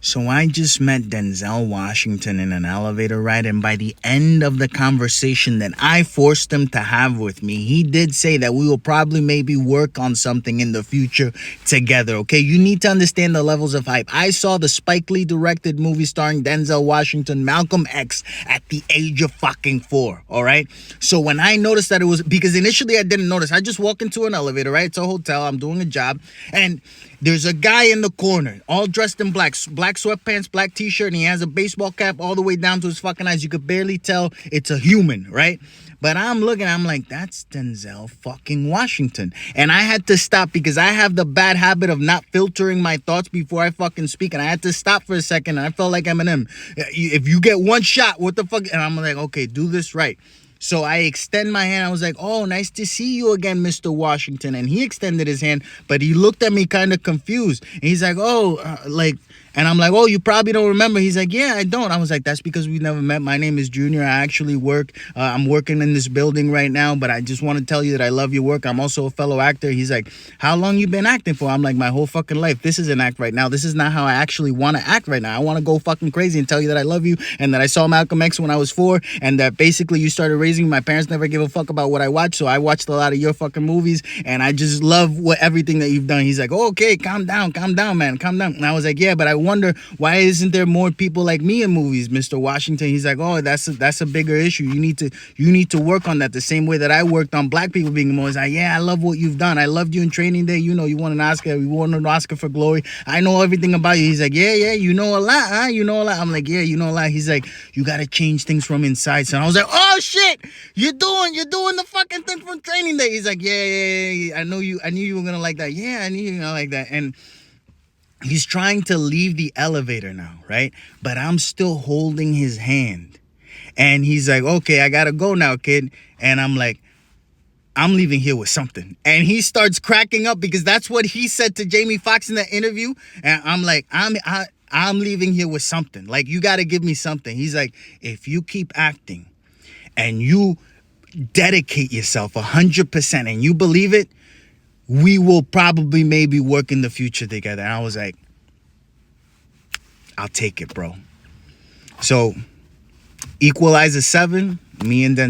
So I just met Denzel Washington in an elevator ride, and by the end of the conversation that I forced him to have with me, he did say that we will probably maybe work on something in the future together, okay? You need to understand the levels of hype. I saw the Spike Lee directed movie starring Denzel Washington, Malcolm X, at the age of fucking 4, all right? So when I noticed that it was, because initially I didn't notice, I just walk into an elevator, right? It's a hotel, I'm doing a job, and there's a guy in the corner, all dressed in black sweatpants, black t-shirt, and he has a baseball cap all the way down to his fucking eyes. You could barely tell it's a human, right? But I'm looking, I'm like, that's Denzel fucking Washington. And I had to stop because I have the bad habit of not filtering my thoughts before I fucking speak. And I had to stop for a second, and I felt like Eminem. If you get one shot, what the fuck? And I'm like, okay, do this right. So I extend my hand. I was like, oh, nice to see you again, Mr. Washington. And he extended his hand, but he looked at me kind of confused. And he's like, oh, and I'm like, oh, you probably don't remember. He's like, yeah, I don't. I was like, that's because we never met. My name is Junior. I actually work. I'm working in this building right now, but I just want to tell you that I love your work. I'm also a fellow actor. He's like, how long you been acting for? I'm like, my whole fucking life. This is an act right now. This is not how I actually want to act right now. I want to go fucking crazy and tell you that I love you and that I saw Malcolm X when I was 4 and that basically you started raising me. My parents never gave a fuck about what I watched, so I watched a lot of your fucking movies and I just love everything that you've done. He's like, oh, okay, calm down, man, calm down. And I was like, yeah, but I wonder why isn't there more people like me in movies, Mr. Washington? He's like, oh, that's a bigger issue. You need to work on that the same way that I worked on black people being in movies. Like, yeah, I love what you've done. I loved you in Training Day. You know, you won an Oscar. You won an Oscar for Glory. I know everything about you. He's like, yeah, you know a lot, huh? You know a lot. I'm like, yeah, you know a lot. He's like, you got to change things from inside. So I was like, oh shit, you're doing the fucking thing from Training Day. He's like, yeah. I knew you were gonna like that. Yeah, I knew you were gonna like that. And he's trying to leave the elevator now, right? But I'm still holding his hand. And he's like, okay, I gotta go now, kid. And I'm like, I'm leaving here with something. And he starts cracking up because that's what he said to Jamie Foxx in that interview. And I'm like, I'm leaving here with something. Like, you gotta give me something. He's like, if you keep acting and you dedicate yourself 100% and you believe it, we will probably maybe work in the future together. And I was like, I'll take it, bro. So Equalizer 7, me and Denzel.